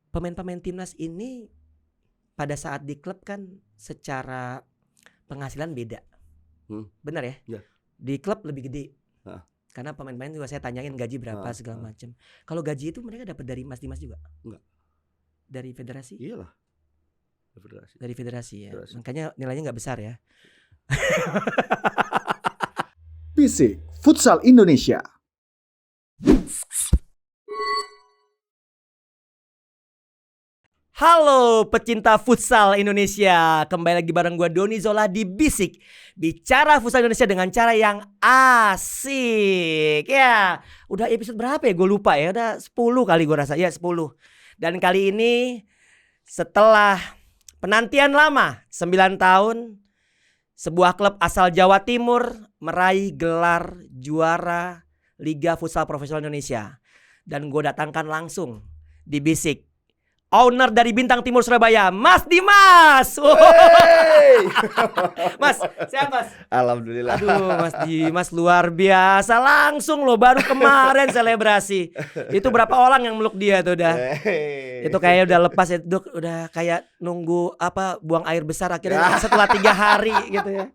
pemain-pemain timnas ini pada saat di klub kan secara penghasilan beda. Benar ya? Ya. Di klub lebih gede. Karena pemain-pemain juga saya tanyain gaji berapa segala macam. Kalau gaji itu mereka dapat dari Mas Dimas juga? Enggak. Dari federasi? Iyalah. Dari federasi ya. Makanya nilainya nggak besar ya. Bisik Futsal Indonesia. Halo pecinta futsal Indonesia, kembali lagi bareng gue Doni Zola di Bisik, bicara futsal Indonesia dengan cara yang asik. Ya, udah episode berapa ya? Gue lupa ya, udah 10 kali gue rasa, ya 10. Dan kali ini setelah penantian lama 9 tahun, sebuah klub asal Jawa Timur meraih gelar juara Liga Futsal Profesional Indonesia. Dan gue datangkan langsung di Bisik owner dari Bintang Timur Surabaya, Mas Dimas. Hey! Mas, sehat Mas? Alhamdulillah. Aduh Mas Dimas luar biasa. Langsung loh, baru kemarin selebrasi. Itu berapa orang yang meluk dia tuh udah. Itu kayak udah lepas ya, udah kayak nunggu buang air besar akhirnya setelah 3 hari gitu ya.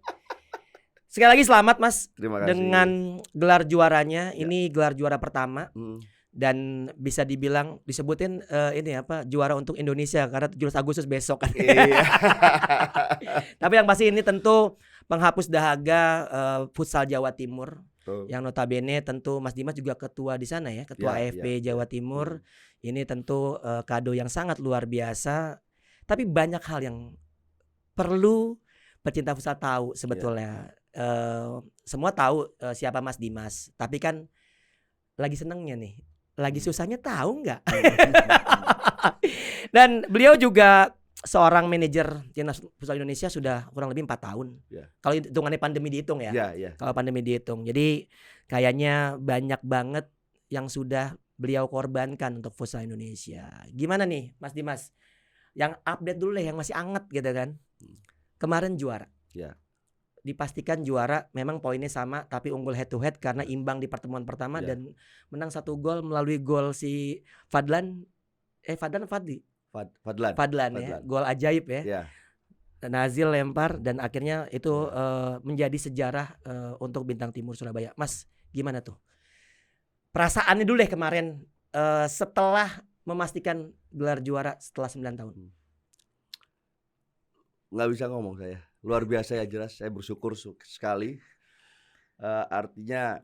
Sekali lagi selamat Mas. Terima kasih. Dengan gelar juaranya. Ini gelar juara pertama. Dan bisa dibilang disebutin juara untuk Indonesia karena 17 Agustus besok kan. Iya. Tapi yang pasti ini tentu penghapus dahaga futsal Jawa Timur. Yang notabene tentu Mas Dimas juga ketua di sana ya, ketua AFP Jawa Timur. Ini tentu kado yang sangat luar biasa. Tapi banyak hal yang perlu pecinta futsal tahu sebetulnya. Semua tahu siapa Mas Dimas, tapi kan lagi senengnya nih, lagi susahnya tahu nggak? Dan beliau juga seorang manajer timnas futsal Indonesia sudah kurang lebih 4 tahun. Kalau hitungannya pandemi dihitung ya. Kalau pandemi dihitung, jadi kayaknya banyak banget yang sudah beliau korbankan untuk futsal Indonesia. Gimana nih Mas Dimas? Yang update dulu deh, yang masih anget gitu kan. Kemarin juara. Dipastikan juara, memang poinnya sama tapi unggul head to head karena imbang di pertemuan pertama dan menang 1 gol melalui gol si Fadlan ya, gol ajaib ya. Nazil lempar dan akhirnya itu menjadi sejarah untuk Bintang Timur Surabaya. Mas, gimana tuh perasaannya dulu deh kemarin setelah memastikan gelar juara setelah 9 tahun? Nggak bisa ngomong saya. Luar biasa ya, jelas saya bersyukur sekali. Artinya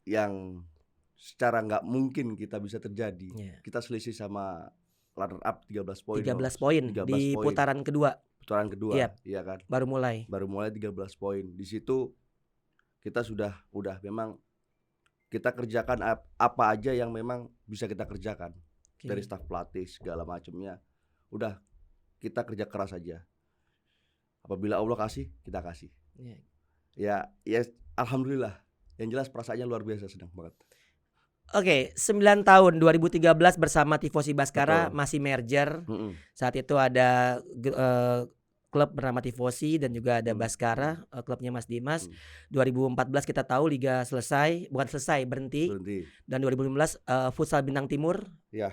yang secara nggak mungkin kita bisa terjadi. Kita selisih sama runner up 13 poin. 13 poin di putaran kedua. Iya kan. Baru mulai 13 poin. Di situ kita udah memang kita kerjakan apa aja yang memang bisa kita kerjakan. Dari staf pelatih segala macamnya. Udah kita kerja keras aja. Apabila Allah kasih, kita kasih. Ya, alhamdulillah. Yang jelas perasaannya luar biasa, senang banget. Oke, 9 tahun 2013 bersama Tifosi Baskara. Betul. Masih merger. Saat itu ada klub bernama Tifosi dan juga ada Baskara, klubnya Mas Dimas. 2014 kita tahu liga berhenti. Dan 2015 Futsal Bintang Timur.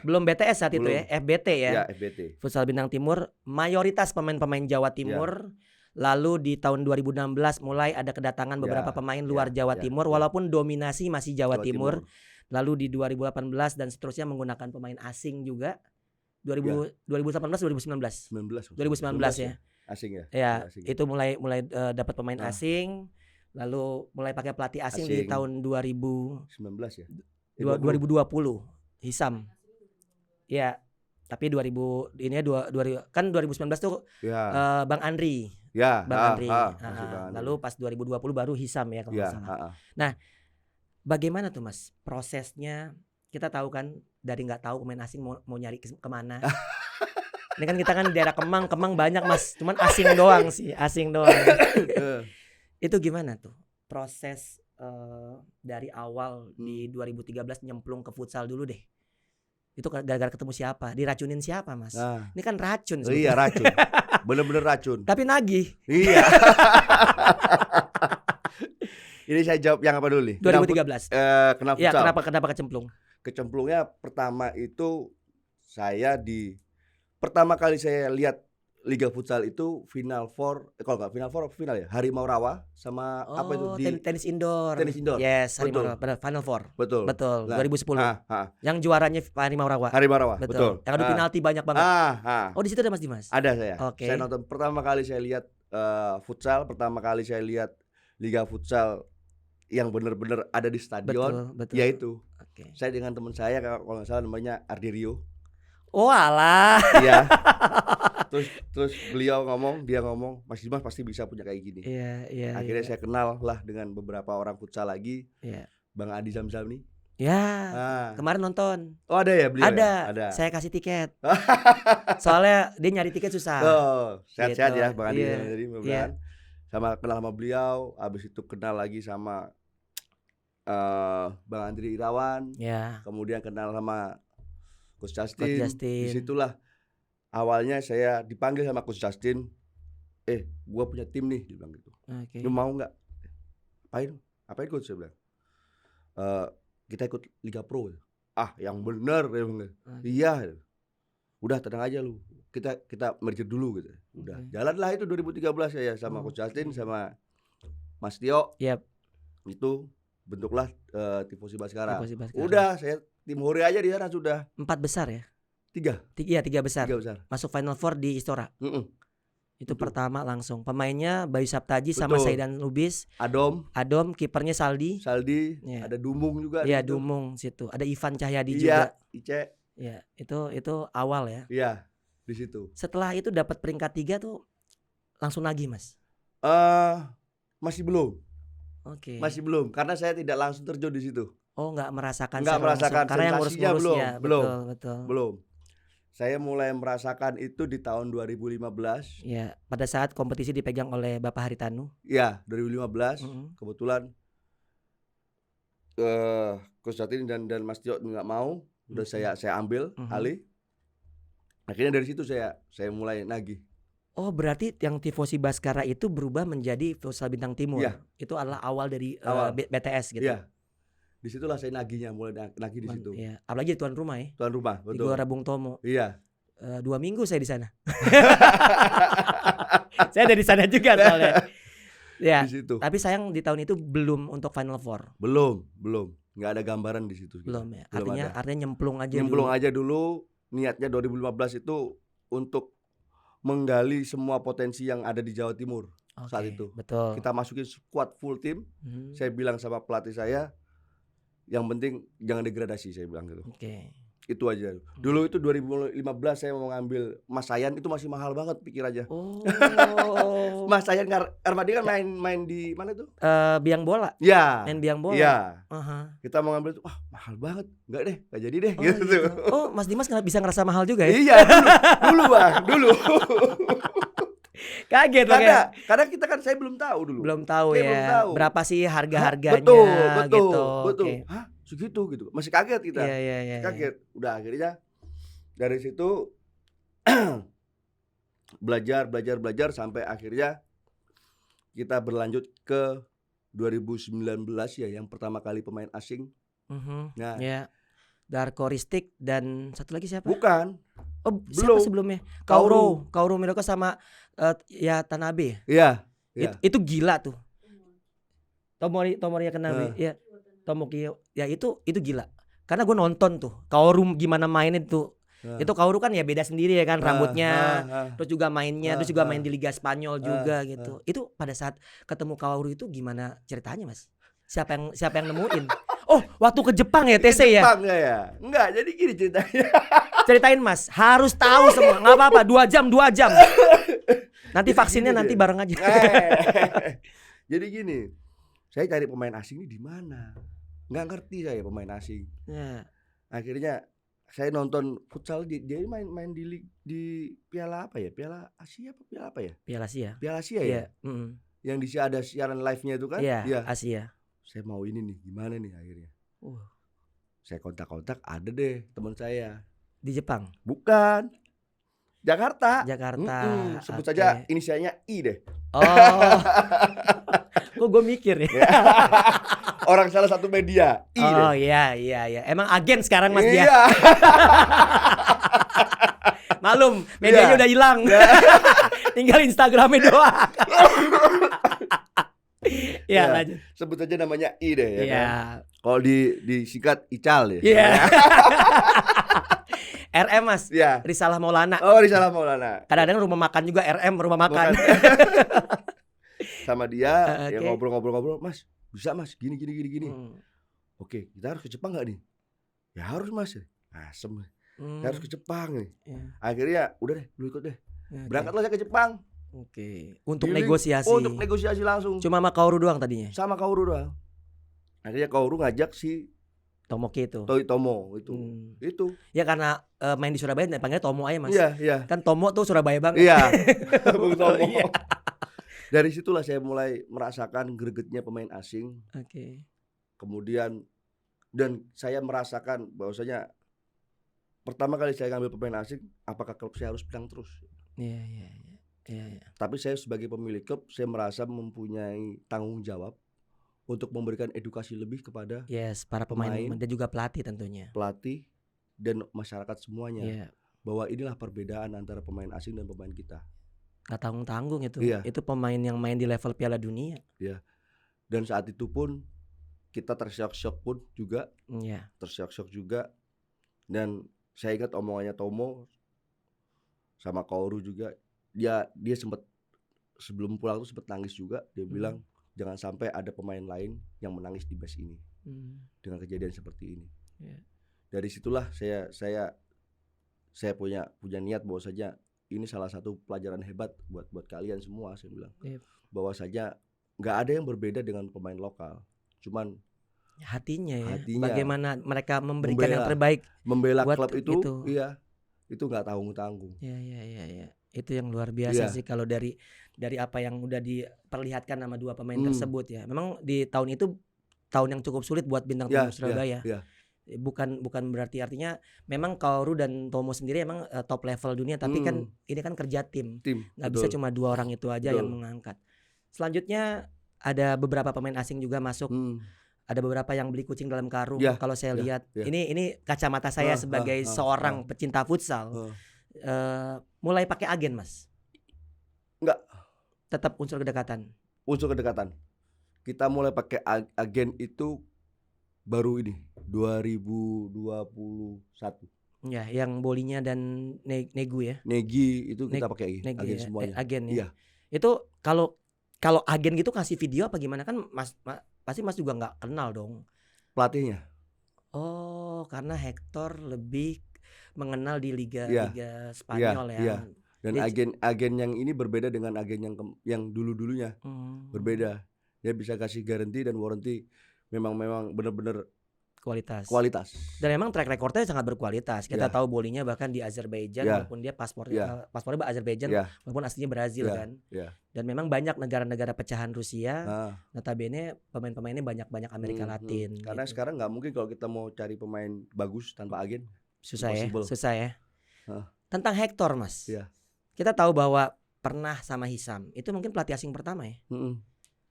Belum BTS saat itu ya, FBT ya. FBT. Futsal Bintang Timur, mayoritas pemain-pemain Jawa Timur. Lalu di tahun 2016 mulai ada kedatangan beberapa pemain luar Jawa Timur walaupun dominasi masih Jawa Timur. Lalu di 2018 dan seterusnya menggunakan pemain asing juga. 2018 2019 ya. Asing ya. Asing. Itu mulai dapat pemain asing. Lalu mulai pakai pelatih asing di tahun 2019 ya. 2020 Hisam. Ya, tapi 2000 kan 2019 tuh Bang Andri. Bang Andri. Lalu pas 2020 baru Hisam ya kalau nggak salah. Nah, bagaimana tuh Mas prosesnya? Kita tahu kan dari nggak tahu pemain asing mau nyari kemana. Ini kan kita kan di daerah Kemang banyak Mas, cuman asing doang. Itu gimana tuh proses dari awal di 2013 nyemplung ke futsal dulu deh? Itu gara-gara ketemu siapa? Diracunin siapa Mas? Ini kan racun. Iya racun, bener-bener racun. Tapi nagih. Iya. Ini saya jawab yang apa dulu nih? 2013. Kenapa futsal? Kenapa kecemplung? Kecemplungnya pertama itu saya pertama kali saya lihat Liga Futsal itu Final Four, kalau nggak Final Four final ya, Harimau Rawa sama apa itu di tenis indoor. Tenis indoor. Yes, Harimau Betul. Rawa, benar, Final Four. Betul. Betul, Nah, 2010. ah. Yang juaranya Harimau Rawa. Harimau Rawa, Betul. betul. Yang adu penalti banyak banget. Oh, di situ ada Mas Dimas. Ada saya. Oke. Saya nonton pertama kali saya lihat futsal, pertama kali saya lihat Liga Futsal yang benar-benar ada di stadion. Betul. Yaitu Oke. saya dengan teman saya kalau nggak salah namanya Ardirio. Oh alah. Iya. Terus dia ngomong, Mas Dimas pasti bisa punya kayak gini. Iya. Akhirnya saya kenal lah dengan beberapa orang futsal lagi. Iya. Bang Adi Zamzam nih. Ya. Ah. Kemarin nonton. Oh ada ya beliau? Ada. Saya kasih tiket. Soalnya dia nyari tiket susah. Oh, sehat-sehat Gitu. ya Bang Adi. Iya. Jadi Iya. sama kenal sama beliau, habis itu kenal lagi sama Bang Andri Irawan. Ya. Kemudian kenal sama Coach Coach Justin. Justin. Disitulah awalnya saya dipanggil sama Coach Justin. Gua punya tim nih, dia bilang gitu. Oke. Lu mau nggak? Apain Coach, saya bilang. Kita ikut Liga Pro. Yang bener dia bilang. Iya. Udah tenang aja lu. Kita merger dulu gitu. Udah. Jalanlah itu 2013 saya sama Coach Justin sama Mas Tio. Yep. Itu bentuklah Tifosi Baskara. Tifosi Baskara. Udah, saya tim hore aja di sana sudah. 4 besar ya? 3 besar. Masuk Final Four di Istora. Itu Betul. pertama langsung. Pemainnya Bayu Saptaji sama Betul. Saidan Lubis. Adom, Kipernya Saldi. ya. Ada Dumung juga. Iya, di situ. Dumung situ. Ada Ivan Cahyadi Iya, juga. Ice. Iya, itu awal ya. Iya, di situ. Setelah itu dapat peringkat 3 tuh langsung nagih, Mas. Masih belum. Oke. Masih belum karena saya tidak langsung terjun di situ. Oh, nggak merasakan Nggak secara merasakan langsung. Karena yang sensasinya ngurus-ngurus belum, ya. belum. Betul. Belum. Saya mulai merasakan itu di tahun 2015. Ya, pada saat kompetisi dipegang oleh Bapak Haritanu. Iya, 2015. Kebetulan Coach Justin dan Mas Tio nggak mau, udah saya ambil alih. Akhirnya dari situ saya mulai nagih. Oh, berarti yang Tifosi Baskara itu berubah menjadi Futsal Bintang Timur. Iya. Itu adalah awal dari BTS gitu. Iya. Disitulah saya nagihnya, mulai nagih di situ. Iya. Apalagi tuan rumah ya. Tuan rumah, Di betul. Gelora Bung Tomo. Iya. 2 minggu saya di sana. Saya ada di sana juga soalnya. Ya. Di situ. Tapi sayang di tahun itu belum untuk Final Four. Belum. Nggak ada gambaran di situ. Belum ya. Belum Artinya nyemplung aja Nyemplung dulu. aja dulu. Niatnya 2015 itu untuk menggali semua potensi yang ada di Jawa Timur saat itu. Betul. Kita masukin squad full tim. Saya bilang sama pelatih saya, yang penting jangan degradasi, saya bilang gitu. Oke. Itu aja. Dulu itu 2015 saya mau ngambil Mas Sayan, itu masih mahal banget, pikir aja. Oh. Mas Sayan Armadi kan main di mana tuh? Biang bola. Ya. Main biang bola. Iya. Kita mau ngambil tuh, mahal banget. Enggak deh, enggak jadi deh gitu. Oh, Mas Dimas bisa ngerasa mahal juga ya? Iya, dulu Bang, dulu. Kaget karena kita kan saya belum tahu dulu. Belum tahu saya ya. belum tahu. Berapa sih harga-harganya betul. gitu. Okay. Hah, segitu gitu. Masih kaget kita. Iya. Kaget. Udah akhirnya dari situ belajar sampai akhirnya kita berlanjut ke 2019 ya, yang pertama kali pemain asing. Nah, ya. Darko Ristik dan satu lagi siapa? Bukan. Oh, siapa sebelumnya? Kauro Miroko sama ya Tanabe. Iya. Itu gila tuh. Tomori Kanabe. Ya. Tomokio. Ya itu gila. Karena gue nonton tuh Kaoru gimana mainin tuh. Itu Kaoru kan ya beda sendiri ya kan, rambutnya, terus juga mainnya, terus juga main di Liga Spanyol juga gitu. Itu pada saat ketemu Kaoru itu gimana ceritanya, Mas? Siapa yang nemuin? Oh, waktu ke Jepang ya TC ya? Jepang ya? Enggak, jadi gini ceritanya. Ceritain Mas, harus tahu semua. Enggak apa-apa, 2 jam. Nanti vaksinnya nanti bareng aja. Jadi gini, saya cari pemain asing ini di mana? Nggak ngerti saya pemain asing. Ya. Akhirnya saya nonton futsal, dia main di Piala apa ya? Piala Asia apa Piala apa ya? Piala Asia. Piala Asia ya? Yang di sini ada siaran live-nya itu kan? Iya, Asia. Saya mau ini nih, gimana nih akhirnya? Saya kontak-kontak, ada deh teman saya. Di Jepang? Bukan. Jakarta. Sebut saja inisialnya I deh. Oh. Kok gue mikir ya. Orang salah satu media. I oh deh. Iya. Emang agen sekarang Mas dia. Malum, medianya udah hilang. Tinggal Instagramnya doang. Ya, lanjut. Sebut aja namanya I deh ya. Iya. Kan? Kalau disingkat Ical ya. Iya. RM Mas. Iya. Risalah Maulana. Oh, Risalah Maulana. Kadang-kadang rumah makan juga RM rumah makan. Sama dia Okay. ya ngobrol-ngobrol, Mas, bisa Mas gini. Oke, kita harus ke Jepang nggak nih? Ya harus Mas. Asem. Kita harus ke Jepang nih. Yeah. Akhirnya udah deh, lu ikut deh. Okay. Berangkatlah saya ke Jepang. Oke. Untuk Dealing. negosiasi. Oh, untuk negosiasi langsung. Cuma sama Kaoru doang tadinya. Sama Kaoru doang. Akhirnya Kaoru ngajak si Tomoki itu. Tomo itu. Itu. Ya karena main di Surabaya panggilnya Tomo aja Mas. Iya. Kan Tomo tuh Surabaya banget. Iya. Bung Tomo. Iya. Dari situlah saya mulai merasakan gregetnya pemain asing. Oke. Kemudian dan saya merasakan bahwasanya pertama kali saya ngambil pemain asing, apakah klub saya harus bilang terus? Iya. Tapi saya sebagai pemilik klub, saya merasa mempunyai tanggung jawab untuk memberikan edukasi lebih kepada para pemain dan juga pelatih tentunya. Pelatih dan masyarakat semuanya. Iya. Bahwa inilah perbedaan antara pemain asing dan pemain kita. Gak tanggung-tanggung itu. Iya. Itu pemain yang main di level Piala Dunia. Iya. Dan saat itu pun kita tersyok-syok pun juga. Iya. Tersyok-syok juga. Dan saya ingat omongannya Tomo sama Kaoru juga. Dia sempat sebelum pulang tuh sempat nangis juga. Dia bilang jangan sampai ada pemain lain yang menangis di match ini dengan kejadian seperti ini. Yeah. Dari situlah saya punya niat bahwa saja ini salah satu pelajaran hebat buat kalian semua. Saya bilang bahwa saja nggak ada yang berbeda dengan pemain lokal. Cuman hatinya. Bagaimana mereka memberikan yang terbaik. Membela buat klub itu. Iya. Itu nggak tanggung-tanggung. Iya. Itu yang luar biasa sih kalau dari apa yang udah diperlihatkan sama dua pemain tersebut ya. Memang di tahun itu tahun yang cukup sulit buat bintang timur Surabaya. Bukan berarti artinya memang Kaoru dan Tomo sendiri emang top level dunia, tapi kan ini kan kerja tim. Nggak bisa cuma dua orang itu aja yang mengangkat. Selanjutnya ada beberapa pemain asing juga masuk. Ada beberapa yang beli kucing dalam karung. Kalau saya lihat ini kacamata saya sebagai seorang pecinta futsal. Mulai pakai agen Mas? Enggak. Tetap unsur kedekatan. Kita mulai pakai agen itu baru ini 2021. Ya, yang Bolinya dan Negu ya. Negi itu kita pakai agen semuanya. Agen ya. Itu kalau agen gitu kasih video apa gimana, kan pasti Mas juga nggak kenal dong pelatihnya. Oh, karena Hector lebih mengenal di liga Spanyol ya. Iya. Dan agen yang ini berbeda dengan agen yang dulunya. Berbeda. Dia bisa kasih garansi dan warranty memang benar-benar kualitas. Dan memang track recordnya sangat berkualitas. Kita tahu Bolinya bahkan di Azerbaijan walaupun dia paspornya Azerbaijan walaupun aslinya Brazil kan. Dan memang banyak negara-negara pecahan Rusia. Notabene pemain-pemainnya banyak Amerika Latin. Karena gitu. sekarang nggak mungkin kalau kita mau cari pemain bagus tanpa agen. Susah ya. Tentang Hector Mas. Kita tahu bahwa pernah sama Hisam. Itu mungkin pelatih asing pertama ya.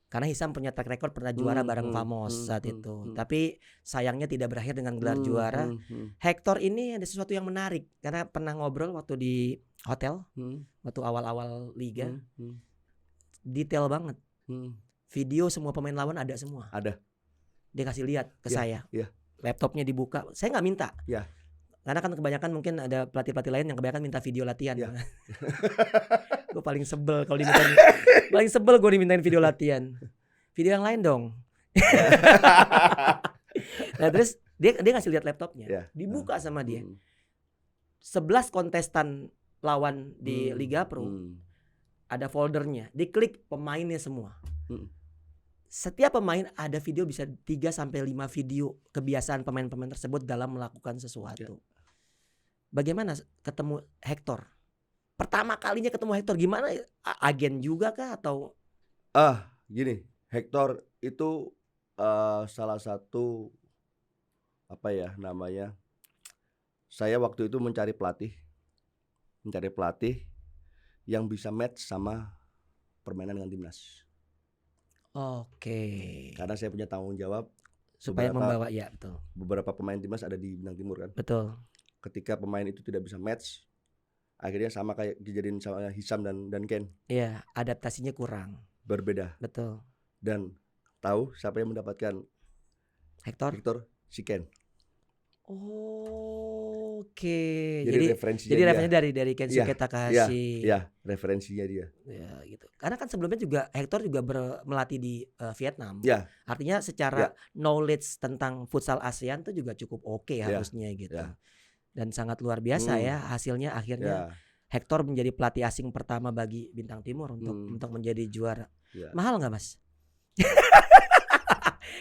Karena Hisam punya track record pernah juara bareng Famos saat itu. Tapi sayangnya tidak berakhir dengan gelar juara. Hector ini ada sesuatu yang menarik. Karena pernah ngobrol waktu di hotel. Waktu awal-awal liga. Detail banget. Video semua pemain lawan ada semua. Ada. Dia kasih lihat ke saya. Laptopnya dibuka. Saya nggak minta. Karena kan kebanyakan mungkin ada pelatih-pelatih lain yang kebanyakan minta video latihan. Gue paling sebel kalau dimintain video latihan. Video yang lain dong. Nah terus dia ngasih lihat laptopnya. Dibuka sama dia. 11 kontestan lawan di Liga Pro. Ada foldernya. Diklik pemainnya semua. Setiap pemain ada video, bisa 3-5 video kebiasaan pemain-pemain tersebut dalam melakukan sesuatu. Bagaimana ketemu Hector? Pertama kalinya ketemu Hector gimana? Agen juga kah atau? Gini, Hector itu salah satu apa ya namanya? Saya waktu itu mencari pelatih yang bisa match sama permainan dengan timnas. Oke. Karena saya punya tanggung jawab supaya membawa beberapa pemain timnas ada di Bintang Timur kan. Betul. Ketika pemain itu tidak bisa match, akhirnya sama kayak dijadiin sama Hisam dan Ken. Iya, adaptasinya kurang. Berbeda. Betul. Dan tahu siapa yang mendapatkan Hector? Si Ken. Oke. Jadi referensinya dari Kensuke Takahashi. Iya, referensinya dia. Ya, gitu. Karena kan sebelumnya juga Hector juga melatih di Vietnam. Ya. Artinya secara knowledge tentang futsal ASEAN tuh juga cukup oke harusnya gitu. Ya. Dan sangat luar biasa ya hasilnya akhirnya. Hector menjadi pelatih asing pertama bagi Bintang Timur untuk menjadi juara. Ya. Mahal nggak, Mas?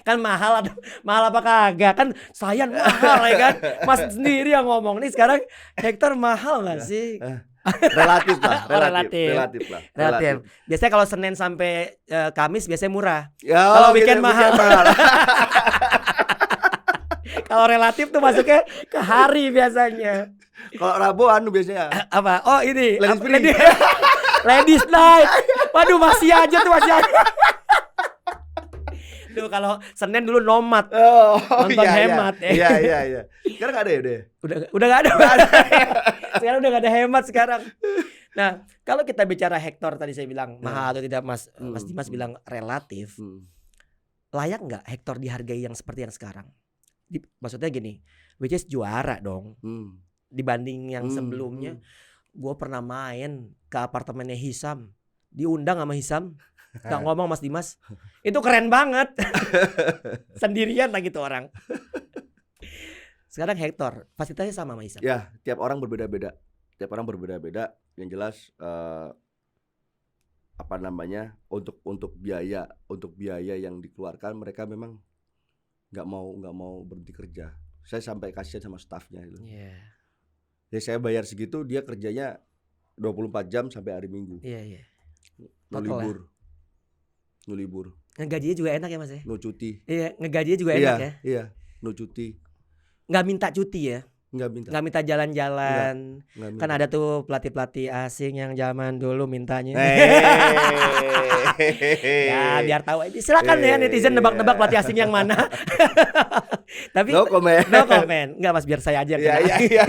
Kan mahal apa kagak? Kan Sayan mahal ya kan? Mas sendiri yang ngomong nih sekarang Hector mahal nggak sih? Relatif lah, relatif lah. Biasanya kalau Senin sampai Kamis biasanya murah. Kalau weekend mahal. Kalau relatif tuh masuknya ke hari biasanya. Kalau Rabu biasanya apa? Oh ini Ladies night. Waduh masih aja. Duh kalau Senin dulu nomad. Nonton hemat. Iya. Sekarang nggak ada ya udah. Udah nggak ada. Sekarang udah nggak ada hemat sekarang. Nah kalau kita bicara Hector tadi saya bilang mahal atau tidak Mas Dimas bilang relatif. Layak nggak Hector dihargai yang seperti yang sekarang? Maksudnya gini, which is juara dong. Dibanding yang sebelumnya. Gue pernah main ke apartemennya Hisam, diundang sama Hisam. Gak ngomong Mas Dimas. Itu keren banget. Sendirian lagi tuh orang. Sekarang Hector fasilitasnya sama Hisam. Ya tiap orang berbeda-beda. Yang jelas untuk biaya yang dikeluarkan mereka memang nggak mau berhenti kerja. Saya sampai kasihan sama stafnya itu. Ya saya bayar segitu, dia kerjanya 24 jam sampai hari Minggu. Iya. No libur. Ngegajinya juga enak ya Mas ya? No cuti. Iya, ngegajinya juga enak ya? Iya, no cuti. Nggak minta cuti ya? Nggak minta jalan-jalan. Kan ada tuh pelatih-pelatih asing yang zaman dulu mintanya. Ya biar tahu aja. Silakan ya netizen nebak-nebak pelatih asing yang mana. Tapi no comment. Nggak Mas, biar saya aja. Iya.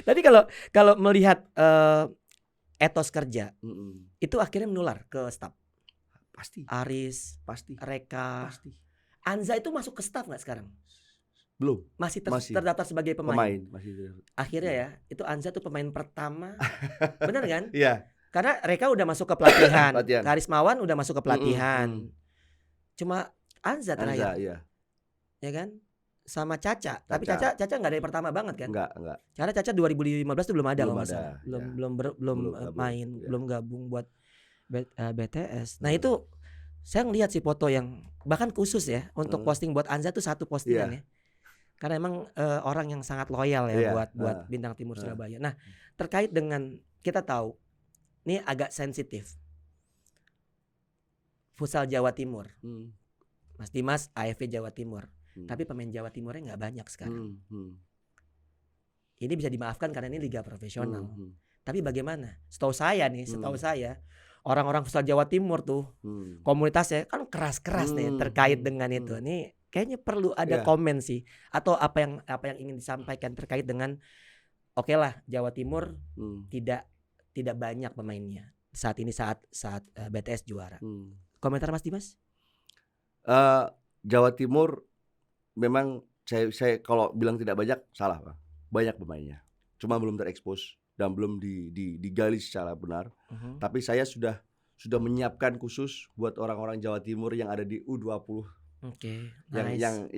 Tapi kalau melihat etos kerja, itu akhirnya menular ke staf. Pasti. Aris, pasti. Reka, pasti. Anza itu masuk ke staf nggak sekarang? Belum. Masih terdaftar sebagai pemain. Masih. Akhirnya ya, itu Anza tuh pemain pertama. Bener kan? Iya. Karena Reka udah masuk ke pelatihan. Pelatihan. Karismawan udah masuk ke pelatihan. Cuma Anza terakhir. Iya. Ya kan? Sama Caca. Tapi Caca nggak dari pertama banget kan? Enggak. Karena Caca 2015 tuh belum ada kalau nggak salah. Belum main, belum gabung buat BTS. Nah itu saya ngelihat sih foto yang bahkan khusus ya untuk posting buat Anza tuh satu postingan ya. Karena emang orang yang sangat loyal ya buat Bintang Timur Surabaya. Nah terkait dengan kita tahu ini agak sensitif. Futsal Jawa Timur, Mas Dimas AFV Jawa Timur. Tapi pemain Jawa Timurnya nggak banyak sekarang. Ini bisa dimaafkan karena ini liga profesional. Tapi bagaimana? Setahu saya orang-orang futsal Jawa Timur tuh komunitasnya kan keras-keras nih terkait dengan itu. Ini kayaknya perlu ada komen sih atau apa yang ingin disampaikan terkait dengan oke lah Jawa Timur tidak banyak pemainnya saat ini saat BTS juara. Komentar Mas Dimas? Jawa Timur memang saya kalau bilang tidak banyak salah Pak. Banyak pemainnya. Cuma belum terekspos dan belum digali secara benar. Tapi saya sudah menyiapkan khusus buat orang-orang Jawa Timur yang ada di U20. Nice.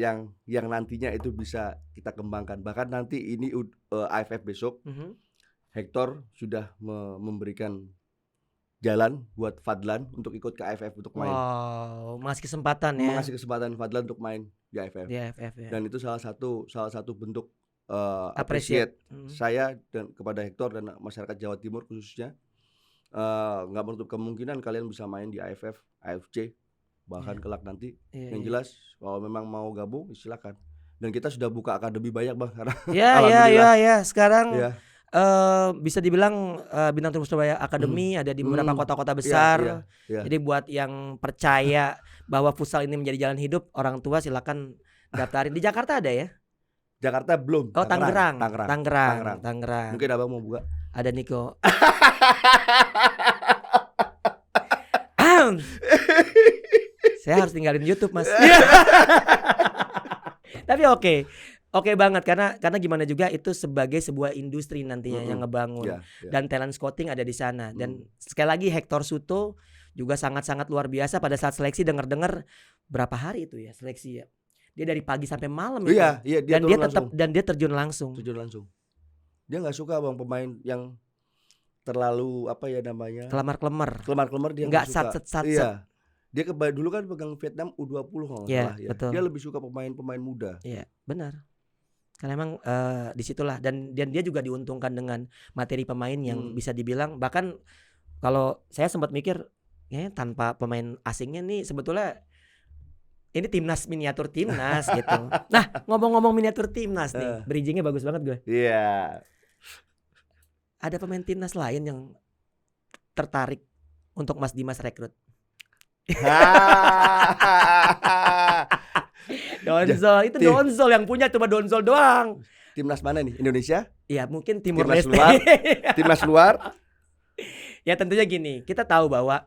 Yang nantinya itu bisa kita kembangkan. Bahkan nanti ini AFF besok. Hector sudah memberikan jalan buat Fadlan untuk ikut ke AFF untuk main. Wow, masih kesempatan ya. Masih kesempatan Fadlan untuk main di AFF. Ya. Dan itu salah satu bentuk appreciate saya dan kepada Hector dan masyarakat Jawa Timur khususnya. Nggak menutup kemungkinan kalian bisa main di AFF, AFC, bahkan kelak nanti. Yang jelas kalau memang mau gabung silakan. Dan kita sudah buka akademi banyak Bang karena ya. Sekarang bisa dibilang Bintang Timur Surabaya Academy ada di beberapa kota-kota besar. Jadi buat yang percaya bahwa futsal ini menjadi jalan hidup, orang tua silakan daftarin. Di Jakarta ada ya? Jakarta belum. Oh, Tangerang. Mungkin Abang mau buka. Ada Nico. Saya harus tinggalin YouTube, Mas. Tapi oke banget karena gimana juga itu sebagai sebuah industri nantinya yang ngebangun dan talent scouting ada di sana. Dan sekali lagi Hector Suto juga sangat-sangat luar biasa pada saat seleksi. Dengar berapa hari itu ya seleksi ya. Dia dari pagi sampai malam itu. Iya, dia terjun langsung. Dia nggak suka bang pemain yang terlalu apa ya namanya? Kelemar-kelemar dia nggak suka. Satset. Iya. Dia dulu kan pegang Vietnam U20 kalau nggak salah ya. Betul. Dia lebih suka pemain muda. Iya, benar. Karena emang disitulah dan dia juga diuntungkan dengan materi pemain yang bisa dibilang bahkan kalau saya sempat mikir ya tanpa pemain asingnya nih sebetulnya ini miniatur timnas gitu. Nah ngomong-ngomong miniatur timnas nih, bridgingnya bagus banget gue. Iya. Ada pemain timnas lain yang tertarik untuk Mas Dimas rekrut. Donzol itu Donzol yang punya cuma Donzol doang. Timnas mana nih? Indonesia? Iya mungkin Timur Leste. Timnas luar. Ya tentunya gini, kita tahu bahwa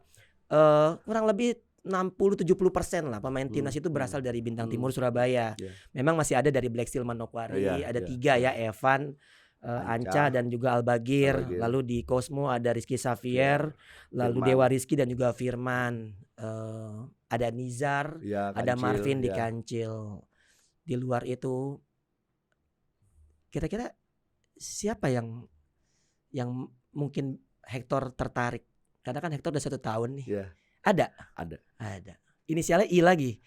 kurang lebih 60-70% lah pemain timnas itu berasal dari Bintang Timur Surabaya. Memang masih ada dari Black Steel Manokwari, ada 3 ya, Evan, Anca dan juga Albagir. Lalu di Cosmo ada Rizky Xavier, lalu Dewa Rizky dan juga Firman. Ada Nizar, ada Marvin di Kancil. Di luar itu kira-kira siapa yang mungkin Hector tertarik? Karena kan Hector udah 1 tahun nih. Ada. Inisialnya I lagi.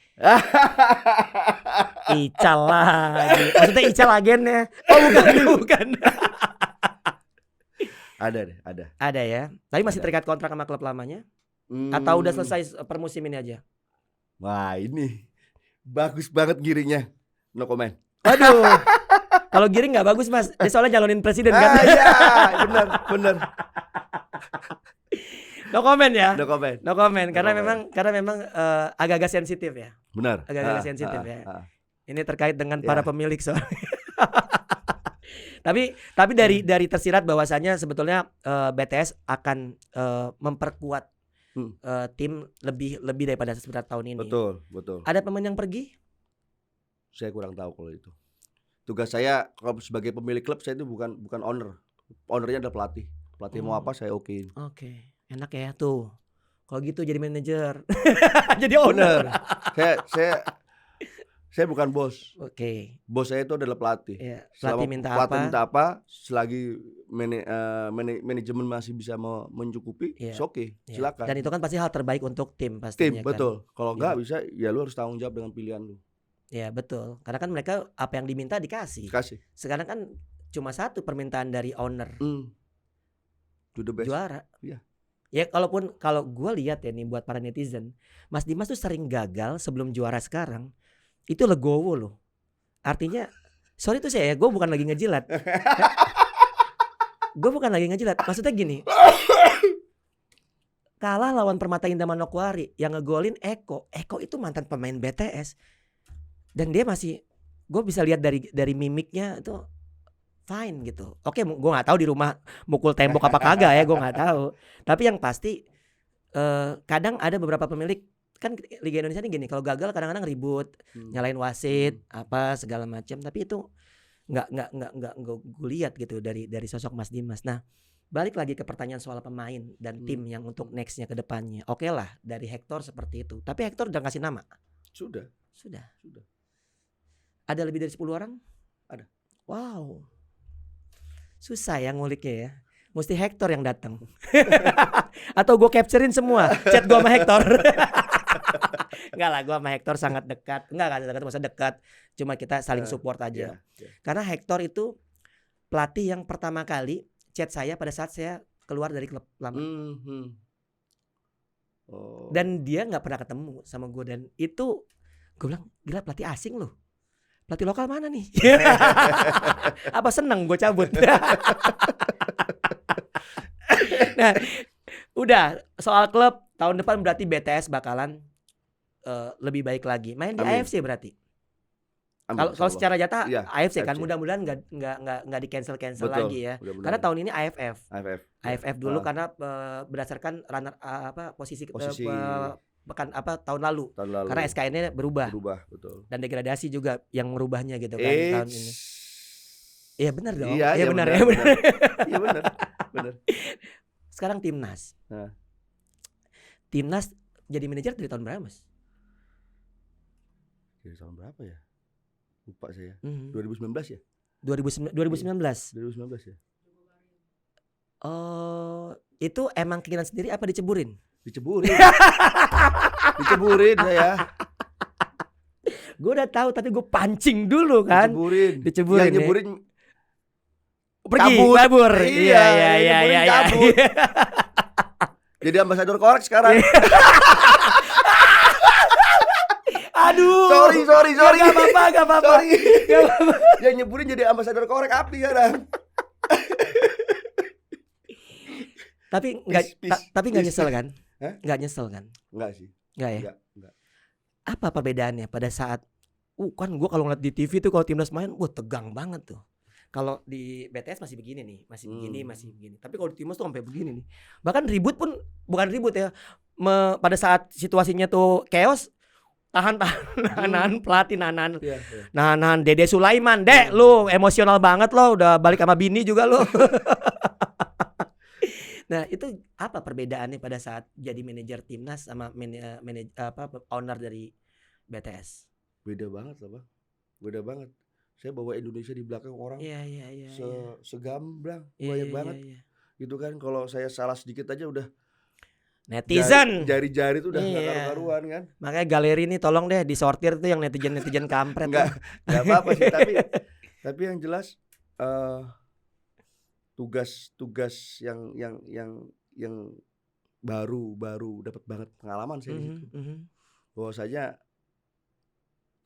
Ical lagi. Maksudnya Ical agennya. Oh bukan. Ada ya. Tapi masih terikat kontrak sama klub lamanya? Atau udah selesai per musim ini aja? Wah ini bagus banget giringnya. No comment. Waduh. Kalau giring nggak bagus Mas. Dia soalnya nyalonin presiden kan? Iya bener. No comment ya. No comment. Karena memang agak-agak sensitif ya. Benar. Agak-agak sensitif ya. Ini terkait dengan para pemilik soalnya. Tapi dari tersirat bahwasanya sebetulnya BTS akan memperkuat tim lebih daripada seperti tahun ini. Betul. Ada pemain yang pergi? Saya kurang tahu kalau itu. Tugas saya kalau sebagai pemilik klub saya itu bukan owner. Ownernya adalah pelatih. Pelatih mau apa saya okein. Oke. Enak ya tuh. Kalau gitu jadi manajer. Jadi owner. Saya bukan bos. Oke. Bos saya itu adalah pelatih. Iya. Pelatih minta apa? Selagi manajemen masih bisa mencukupi, oke. Silakan. Dan itu kan pasti hal terbaik untuk tim pastinya. Tim betul. Kalau enggak bisa, ya lu harus tanggung jawab dengan pilihan lu. Ya betul. Karena kan mereka apa yang diminta dikasih. Sekarang kan cuma 1 permintaan dari owner. Do the best. Juara. Iya. Ya kalau gue lihat ya nih buat para netizen, Mas Dimas tuh sering gagal sebelum juara sekarang. Itu legowo loh. Artinya sorry tuh saya, gue bukan lagi ngejilat. Maksudnya gini. Kalah lawan Permata Indah Manokwari yang ngegolin Eko. Eko itu mantan pemain BTS. Dan dia masih, gue bisa lihat dari mimiknya itu fine gitu. Oke, gue nggak tahu di rumah mukul tembok apa kagak ya, gue nggak tahu. Tapi yang pasti kadang ada beberapa pemilik kan Liga Indonesia ini gini, kalau gagal kadang-kadang ribut, nyalain wasit, apa segala macam. Tapi itu nggak gue lihat gitu dari sosok Mas Dimas. Nah, balik lagi ke pertanyaan soal pemain dan tim yang untuk nextnya ke depannya. Oke lah, dari Hector seperti itu. Tapi Hector udah kasih nama. Sudah. Ada lebih dari 10 orang? Ada. Wow. Susah ya nguliknya ya. Mesti Hector yang datang. Atau gue capturein semua chat gue sama Hector. Enggak lah, gue sama Hector sangat dekat. Enggak maksudnya dekat. Cuma kita saling support aja. Karena Hector itu pelatih yang pertama kali chat saya pada saat saya keluar dari klub lama. Dan dia gak pernah ketemu sama gue. Dan itu gue bilang, gila pelatih asing loh. Pelatih lokal mana nih? Apa seneng gue cabut? Nah, udah soal klub tahun depan berarti BTS bakalan lebih baik lagi. Main di AFC berarti. Kalau secara jatah iya, AFC kan, AFC. mudah-mudahan nggak di cancel lagi ya. Karena tahun ini AFF dulu karena berdasarkan runner posisi tahun lalu. Karena SKN-nya berubah, betul. dan degradasi juga yang merubahnya gitu kan tahun ini. Iya benar dong. Iya benar. Iya benar. Sekarang timnas. Timnas jadi manajer dari tahun berapa, Mas? Dari tahun berapa ya? Lupa saya. 2019 ya? 2019 ya. Oh, itu emang keinginan sendiri apa diceburin? Diceburin saya. Gue udah tahu tapi gue pancing dulu kan. Diceburin. Yang nyeburin pergi kabur. Iya. Kabur. Jadi ambasador korek sekarang. Aduh. Sorry. Gak apa-apa. Yang nyeburin jadi ambasador korek api sekarang. Tapi nggak nyesel kan? Nggak nyesel kan? Nggak sih. Nggak ya? Nggak. Apa perbedaannya pada saat kan gue kalau ngeliat di TV tuh kalau timnas main, tegang banget tuh. Kalau di BTS masih begini nih, masih begini. Tapi kalau di timnas tuh sampai begini nih. Bahkan ribut pun bukan ribut ya. Pada saat situasinya tuh chaos, tahan pelatih nahan. Nahan Dede Sulaiman, Dek, lu emosional banget lo, udah balik sama bini juga lo. Nah, itu apa perbedaannya pada saat jadi manajer timnas sama owner dari BTS? Beda banget lah, Bang. Beda banget. Saya bawa Indonesia di belakang orang. Iya. Segamblang, banyak banget. Gitu kan, kalau saya salah sedikit aja udah netizen. Jari-jari tuh udah gak karu-karuan kan. Makanya galeri nih tolong deh disortir tuh yang netizen kampret. Enggak apa-apa sih, tapi yang jelas tugas yang baru dapat banget pengalaman saya di situ. Bahwasanya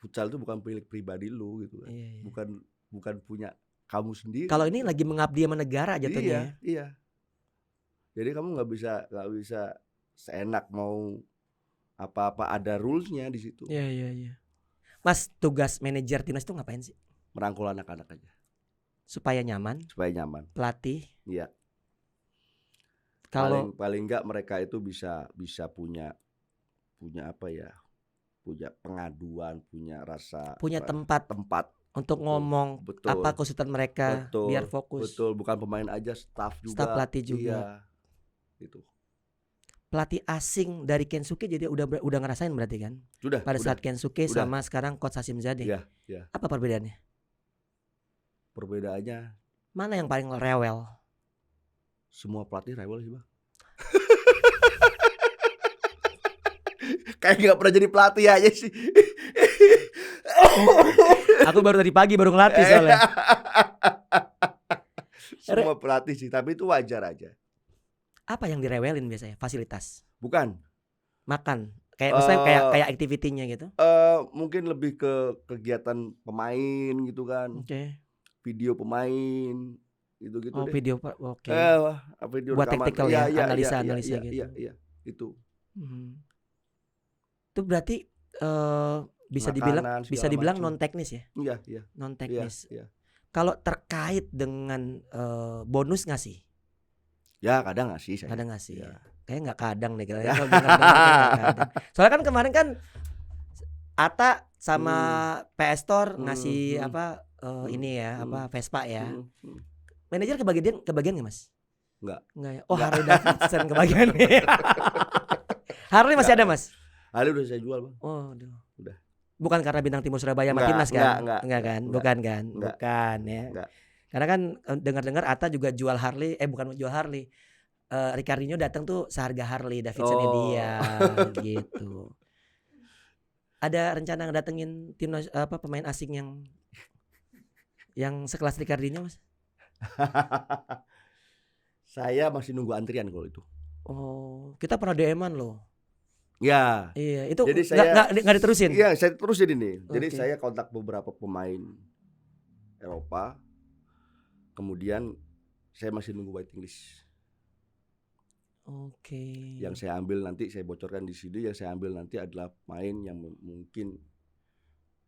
futsal itu bukan milik pribadi lu gitu kan. Bukan punya kamu sendiri. Kalau ini lagi mengabdi sama negara jatuhnya. Iya. Jadi kamu nggak bisa seenak mau apa-apa, ada rulesnya di situ. Iya. Mas, tugas manajer timnas itu ngapain sih? Merangkul anak-anak aja. Supaya nyaman. Pelatih. Iya. Kalau paling enggak mereka itu bisa punya apa ya? Punya pengaduan, punya tempat untuk ngomong apa kesulitan mereka, biar fokus. Betul, bukan pemain aja, staff pelatih juga. Iya. Itu. Pelatih asing dari Kensuke jadi udah ngerasain berarti kan? Sudah. Pada saat Kensuke sama sekarang Coach Hasim Zadeh. Iya. Apa perbedaannya? Perbedaannya mana yang paling rewel? Semua pelatih rewel sih, Bang. Kayak nggak pernah jadi pelatih aja sih. Aku baru tadi pagi baru ngelatih soalnya. Semua pelatih sih, tapi itu wajar aja. Apa yang direwelin biasanya? Fasilitas? Bukan. Makan. Kayak activity-nya gitu. Mungkin lebih ke kegiatan pemain gitu kan. Oke. Video pemain gitu-gitu deh. Video oke. Video buat teknikal ya, analisa gitu. Iya, itu. Itu berarti bisa dibilang non teknis ya? Iya. Non teknis. Iya. Kalau terkait dengan bonus nggak sih? Ya kadang nggak sih saya. Kadang nggak sih. Ya. Kayaknya nggak kadang deh. Soalnya kan kemarin kan Atta sama PS Store ngasih ini ya Vespa ya. Manajer kebagian nggak, Mas? Enggak ya. Oh, Harley Davidson kebagian. Harley masih ada, Mas? Harley udah saya jual, Bang. Oh, udah. Bukan karena Bintang Timur Surabaya sama Timnas kan? Enggak kan? Bukan kan? Bukan ya. Enggak. Karena kan dengar-dengar Atta juga jual Harley, bukan jual Harley. Ricardinho datang tuh seharga Harley Davidsonnya dia gitu. Ada rencana ngedatengin timnas pemain asing yang sekelas Ricardinho, Mas? Saya masih nunggu antrian kalau itu. Oh, kita pernah DM-an loh. Ya. Iya, itu jadi nggak diterusin. Iya, saya terusin ini. Jadi saya kontak beberapa pemain Eropa. Kemudian saya masih nunggu waiting list. Oke. Yang saya ambil nanti saya bocorkan di sini, yang saya ambil nanti adalah pemain yang mungkin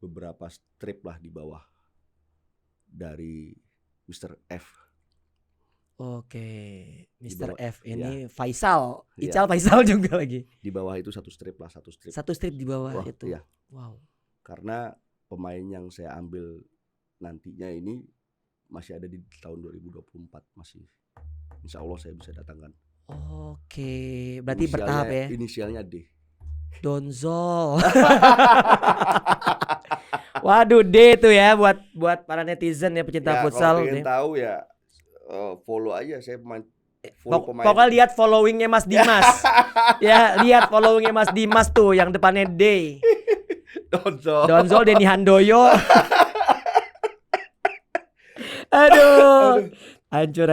beberapa strip lah di bawah dari Mr. F. Oke, Di Mr. bawah, F ya. ini Faisal, Iya. Ical Faisal juga lagi. Di bawah itu satu strip lah, satu strip. Satu strip di bawah Wah, itu. iya. Wow. Karena pemain yang saya ambil nantinya ini masih ada di tahun 2024 masih. Insya Allah saya bisa datangkan. Oke, berarti bertahap ya. Inisialnya D. Donzol. Waduh, D itu ya buat para netizen ya pecinta futsal. Kalau pengen tahu ya follow aja saya pemain. Pemain. Pokoknya lihat followingnya Mas Dimas. Ya, lihat followingnya Mas Dimas tuh yang depannya D. Donzol Denny Handoyo. Aduh. Hancur.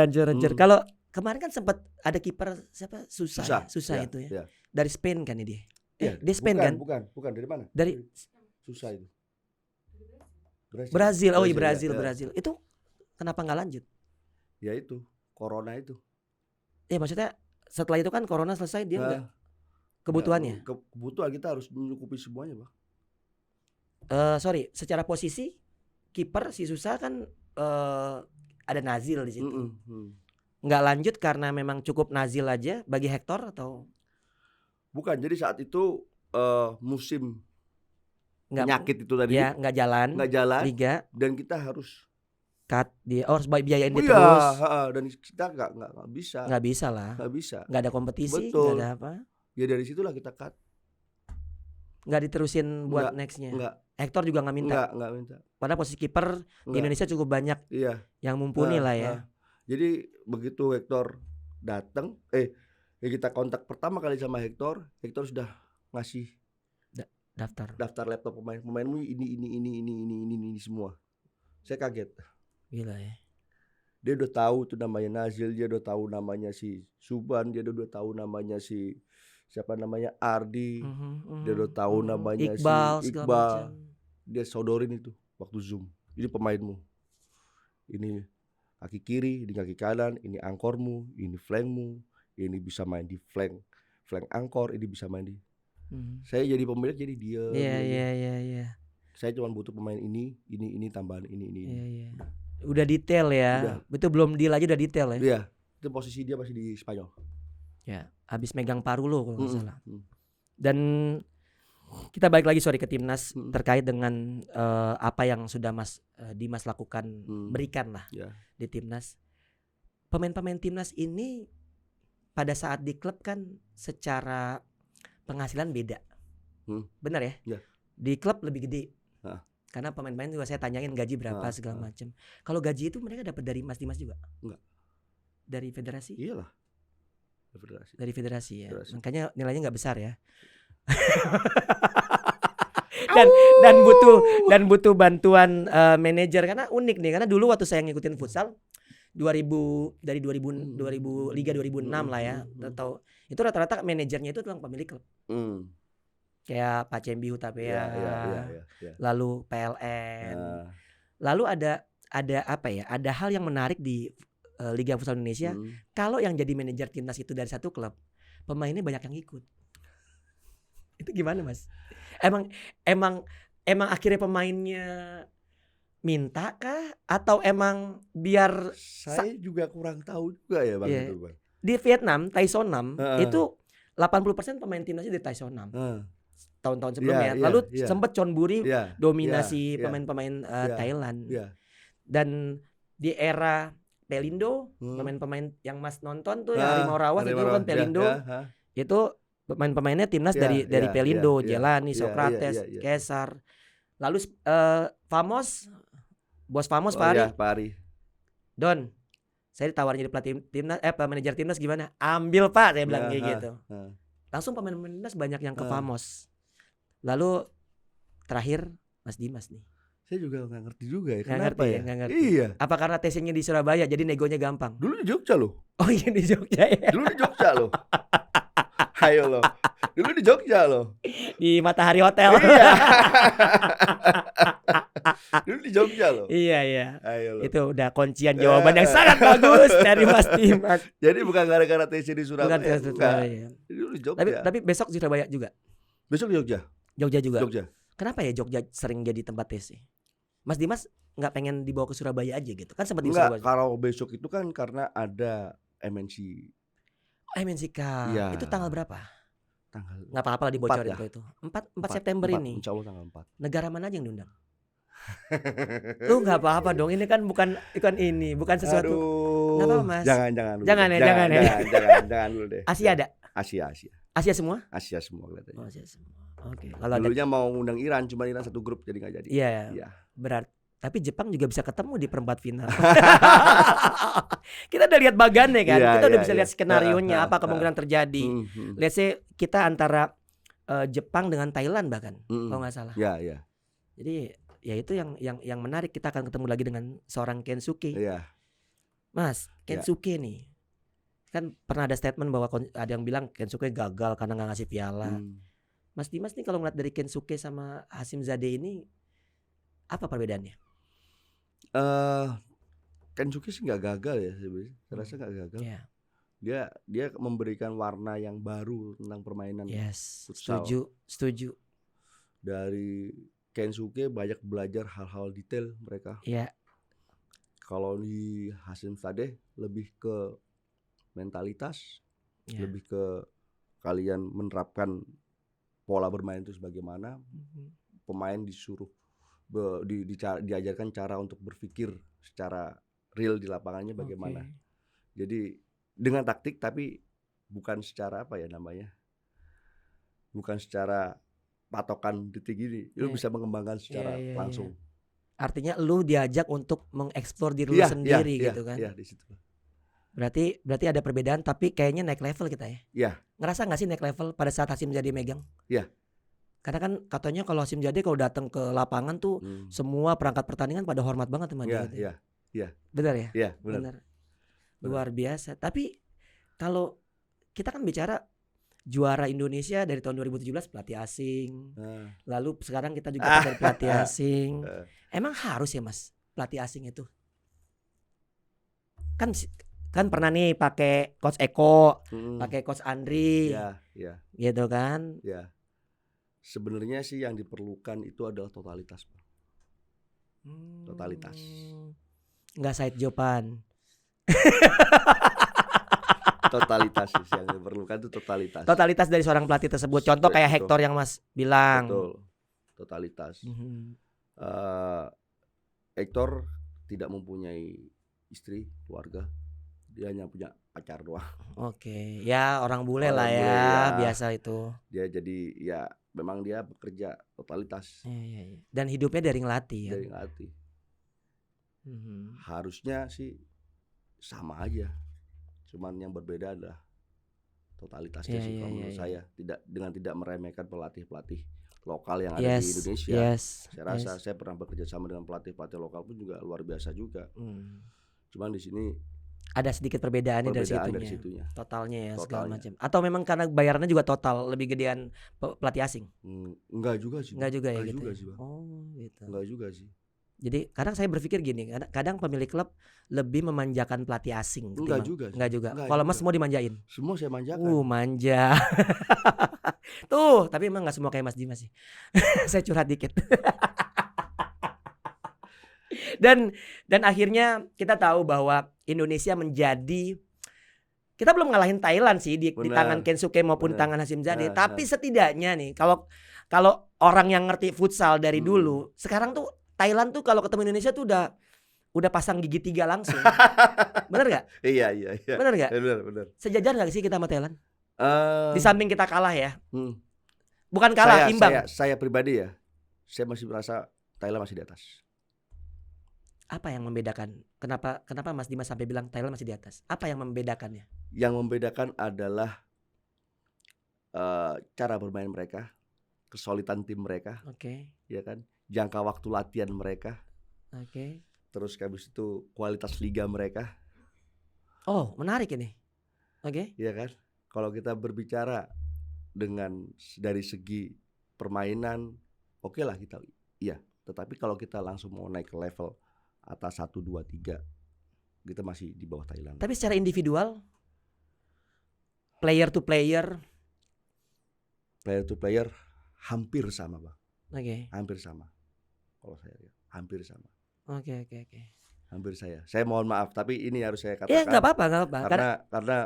Kalau kemarin kan sempat ada kiper siapa? Susah ya, itu ya. Ya. Dari Spain kan dia. Ya, Dia Spain kan? Bukan dari mana? Dari Susah itu. Brazil. Oh iya ya. Brazil. Itu kenapa nggak lanjut? Ya itu, corona itu. Ya maksudnya setelah itu kan corona selesai dia nggak kebutuhannya. Kebutuhan kita harus mencukupi semuanya, Bang. Sorry, secara posisi kiper si Susah kan ada Nazil di situ. Nggak lanjut karena memang cukup Nazil aja bagi Hector atau? Bukan, jadi saat itu musim Nggak, penyakit itu tadi ya nggak jalan liga dan kita harus cut dia harus biayain dia iya, terus dan kita nggak bisa nggak bisa nggak ada kompetisi betul. nggak ada apa Ya dari situlah kita cut, nggak diterusin buat nextnya. nggak. Hector juga nggak minta Nggak minta. padahal posisi kiper di Indonesia cukup banyak Iya, yang mumpuni lah ya. Jadi begitu Hector datang ya kita kontak pertama kali sama Hector sudah ngasih daftar laptop pemainmu ini semua. Saya kaget. Gila ya. Dia udah tahu tuh namanya Nazil, dia udah tahu namanya si Suban, dia udah tahu namanya si siapa namanya Ardi, dia udah tahu namanya si Iqbal. Dia sodorin itu waktu Zoom. Ini pemainmu. Ini kaki kiri, ini kaki kanan, ini angkormu, ini flankmu, ini bisa main di flank angkor, ini bisa main di. Saya jadi pemilik jadi dia. Iya. Saya cuma butuh pemain ini tambahan ini. Iya. Udah detail ya. Betul belum deal aja udah detail ya. Iya. Itu posisi dia masih di Spanyol. Ya, habis megang paru lo kalau nggak salah. Dan kita balik lagi ke timnas terkait dengan apa yang sudah Mas Dimas lakukan, berikan lah di timnas. Pemain-pemain timnas ini pada saat di klub kan secara penghasilan beda. Benar ya? Ya. Di klub lebih gede. Karena pemain-pemain juga saya tanyain gaji berapa segala macam. Kalau gaji itu mereka dapat dari Mas Dimas juga? Enggak. Dari federasi? Iyalah. Dari federasi ya. Federasi. Makanya nilainya nggak besar ya. dan butuh bantuan manajer karena unik nih, karena dulu waktu saya ngikutin futsal 2000 Liga 2006 lah ya, atau itu rata-rata manajernya itu tukang pemilik klub. Kayak Pak Cembi Hutapea, lalu PLN. Lalu ada apa ya? Ada hal yang menarik di Liga Futsal Indonesia. Kalau yang jadi manajer timnas itu dari satu klub, pemainnya banyak yang ikut. Itu gimana, Mas? Emang akhirnya pemainnya minta kah atau emang biar saya juga kurang tahu juga ya Bang itu, Bang. Di Vietnam, Taisonam itu 80% pemain timnasnya di Taisonam. Tahun-tahun sebelumnya. Lalu sempat Chonburi dominasi pemain-pemain Thailand. Dan di era Pelindo, pemain-pemain yang Mas nonton tuh yang Harimau Rawas itu kan Pelindo. Itu pemain-pemainnya timnas dari Pelindo, Jelani, Socrates, Kesar. Lalu Bos Famos Pak Ari. Don, saya ditawarin jadi pelatih timnas, manajer timnas gimana? Ambil Pak, saya bilang kayak gitu. Langsung pemain timnas banyak yang ke Famos. Lalu terakhir Mas Dimas nih. Saya juga nggak ngerti juga ya. Kenapa ya? Nggak ngerti. Iya. Apa karena testingnya di Surabaya jadi negonya gampang? Dulu di Jogja loh. Oh iya di Jogja ya. Dulu di Jogja loh. Ayo loh. Dulu di Jogja loh. Di Matahari Hotel. Iya. Dulu di Jogja loh. Iya. Ayo loh. Itu udah kuncian jawaban yang sangat bagus dari Mas Dimas. Jadi bukan gara-gara testing di Surabaya. Bukan di Surabaya. Dulu di Jogja. Tapi besok di Surabaya juga. Besok di Jogja. Jogja juga. Jogja. Kenapa ya Jogja sering jadi tempat TC? Mas Dimas nggak pengen dibawa ke Surabaya aja gitu? Kan sempat di Enggak, Surabaya. kalau besok itu kan karena ada MNC. MNC Cup. Iya. Itu tanggal berapa? Tanggal Nggak apa-apa lah dibocorin 4 ya? kalau itu. 4 September 4, ini. Insya Allah tanggal 4. Negara mana aja yang diundang? Lu nggak apa-apa dong. Ini kan bukan bukan sesuatu. Nggak apa-apa, Mas. Jangan dulu. Jangan deh. ya, jangan ya. Jangan dulu deh. Asia ada? Asia semua? Asia semua kelihatannya. Oh, Asia semua. Oke. Kalau ada Dulunya mau undang Iran, cuma Iran satu grup jadi nggak jadi. Iya. Berat. Tapi Jepang juga bisa ketemu di perempat final. Kita udah lihat bagannya kan. Iya, Kita udah iya, bisa iya. lihat skenarionya apa kemungkinan terjadi. Let's say kita antara Jepang dengan Thailand bahkan kalau nggak salah. Iya. Jadi ya itu yang menarik, kita akan ketemu lagi dengan seorang Kensuke. Iya. Mas, Kensuke nih. Kan pernah ada statement bahwa ada yang bilang Kensuke gagal karena nggak ngasih piala. Mas Dimas nih kalau ngeliat dari Kensuke sama Hashimzadeh ini apa perbedaannya? Kensuke sih nggak gagal ya sebenarnya. Saya rasa nggak gagal. Yeah. Dia memberikan warna yang baru tentang permainan. Yes, futsal. setuju. Dari Kensuke banyak belajar hal-hal detail mereka. Iya. Kalau di Hashimzadeh lebih ke mentalitas, lebih ke kalian menerapkan pola bermain itu sebagaimana. Pemain disuruh diajarkan cara untuk berpikir secara real di lapangannya bagaimana. Jadi dengan taktik tapi bukan secara apa ya namanya, bukan secara patokan detik ini. Lu bisa mengembangkan secara langsung. Artinya lu diajak untuk mengeksplor diri lu sendiri gitu kan. Iya, di situ. Berarti ada perbedaan tapi kayaknya naik level kita ya. Iya. Ngerasa nggak sih naik level pada saat Hashimzadeh megang? Iya. Karena kan katanya kalau Hashimzadeh kalau datang ke lapangan tuh semua perangkat pertandingan pada hormat banget sama dia. Iya. Benar ya? Iya, benar. Luar biasa. Tapi kalau kita kan bicara juara Indonesia dari tahun 2017 pelatih asing. Lalu sekarang kita juga dari pelatih asing. Emang harus ya Mas pelatih asing itu? Kan pernah nih pakai coach Eko, pakai coach Andri. Iya. Gitu kan? Iya. Sebenarnya sih yang diperlukan itu adalah totalitas, Bang. Totalitas. Enggak side joban. Totalitas sih yang diperlukan itu totalitas. Totalitas dari seorang pelatih tersebut. Contoh kayak Hector yang Mas bilang. Betul. Totalitas. Hector tidak mempunyai istri, keluarga. Dia hanya punya pacar doang. Oke. Ya orang bule lah ya, biasa itu. Dia jadi ya memang dia bekerja totalitas. Iya. Dan hidupnya dari ngelatih ya. Dari ngelatih. Harusnya sih sama aja. Cuman yang berbeda adalah totalitasnya sih kalau menurut saya. Tidak meremehkan pelatih-pelatih lokal yang ada di Indonesia. Saya rasa saya pernah bekerja sama dengan pelatih-pelatih lokal pun juga luar biasa juga. Cuman di sini ada sedikit perbedaannya dari situnya. Totalnya ya segala macam. Atau memang karena bayarannya juga total lebih gedean pelatih asing? Enggak juga sih. Enggak juga ya gitu. Juga sih, Bang. Oh, gitu. Enggak juga sih. Jadi kadang saya berpikir gini, kadang pemilik klub lebih memanjakan pelatih asing. Enggak juga. Enggak juga. Kalau Mas semua dimanjain? Semua saya manjakan. Manja. Tuh, tapi emang enggak semua kayak Mas Dimas sih. Saya curhat dikit. Dan akhirnya kita tahu bahwa Indonesia menjadi, kita belum ngalahin Thailand sih di tangan Kensuke maupun tangan Hashimzadeh, tapi setidaknya nih kalau orang yang ngerti futsal dari dulu, sekarang tuh Thailand tuh kalau ketemu Indonesia tuh udah pasang gigi 3 langsung. Bener gak? Iya. Bener gak? Bener. Sejajar gak sih kita sama Thailand? Di samping kita kalah ya. Bukan kalah, imbang. Saya pribadi ya, saya masih merasa Thailand masih di atas. Apa yang membedakan? Kenapa Mas Dimas sampai bilang Thailand masih di atas? Apa yang membedakannya? Yang membedakan adalah cara bermain mereka, kesulitan tim mereka. Oke. Ya kan? Jangka waktu latihan mereka. Oke. Terus habis itu kualitas liga mereka. Oh, menarik ini. Oke. Iya kan? Kalau kita berbicara dari segi permainan, oke lah kita. Iya, tetapi kalau kita langsung mau naik ke level atas 1, 2, 3, kita masih di bawah Thailand. Tapi secara individual, player to player hampir sama, Bang. Oke. Hampir sama. Kalau saya lihat hampir sama. Oke. Hampir saya mohon maaf tapi ini harus saya Ya katakan. nggak apa-apa. Karena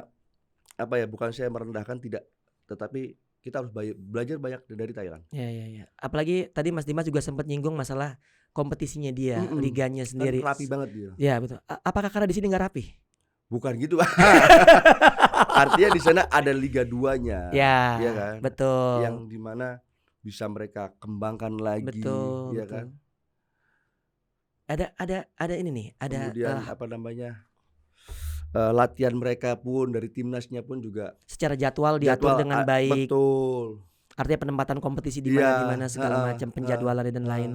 apa ya, bukan saya merendahkan, tidak, tetapi kita harus belajar banyak dari Thailand. Ya. Apalagi tadi Mas Dimas juga sempat nyinggung masalah kompetisinya dia, liganya sendiri. Kan rapi banget dia. Ya betul. Apakah karena di sini nggak rapi? Bukan gitu. Artinya di sana ada Liga 2-nya. Ya, kan? Betul. Yang dimana bisa mereka kembangkan lagi, betul. kan? Ada ini nih, ada kemudian apa namanya? Latihan mereka pun dari timnasnya pun juga secara jadwal diatur dengan baik. Betul. Artinya penempatan kompetisi di mana segala macam, penjadwalan dan lain.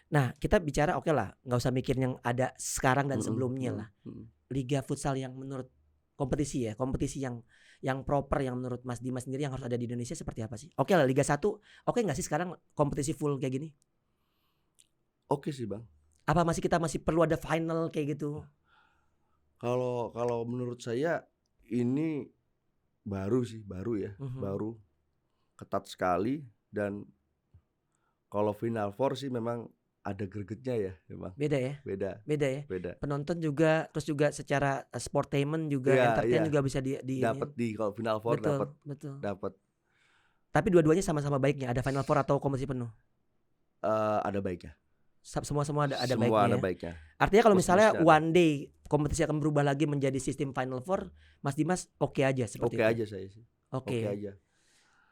Nah, kita bicara oke lah, nggak usah mikir yang ada sekarang dan sebelumnya lah. Liga futsal yang menurut kompetisi yang proper, yang menurut Mas Dimas sendiri yang harus ada di Indonesia seperti apa sih? Oke lah Liga 1, oke nggak sih sekarang kompetisi full kayak gini? Oke sih Bang. Apa kita masih perlu ada final kayak gitu? Kalau menurut saya ini baru ya, baru ketat sekali, dan kalau Final Four sih memang ada gregetnya ya, memang. Beda ya? Beda. Penonton juga, terus juga secara sportainment juga, entertain juga bisa dapat di kalau Final Four, dapat. Tapi dua-duanya sama-sama baiknya, ada Final Four atau kompetisi penuh? Ada baiknya. Semua ada Semua baiknya. Ada baiknya. Artinya kalau misalnya one day kompetisi akan berubah lagi menjadi sistem Final Four, Mas Dimas oke aja seperti itu. Oke aja saya sih. Oke aja.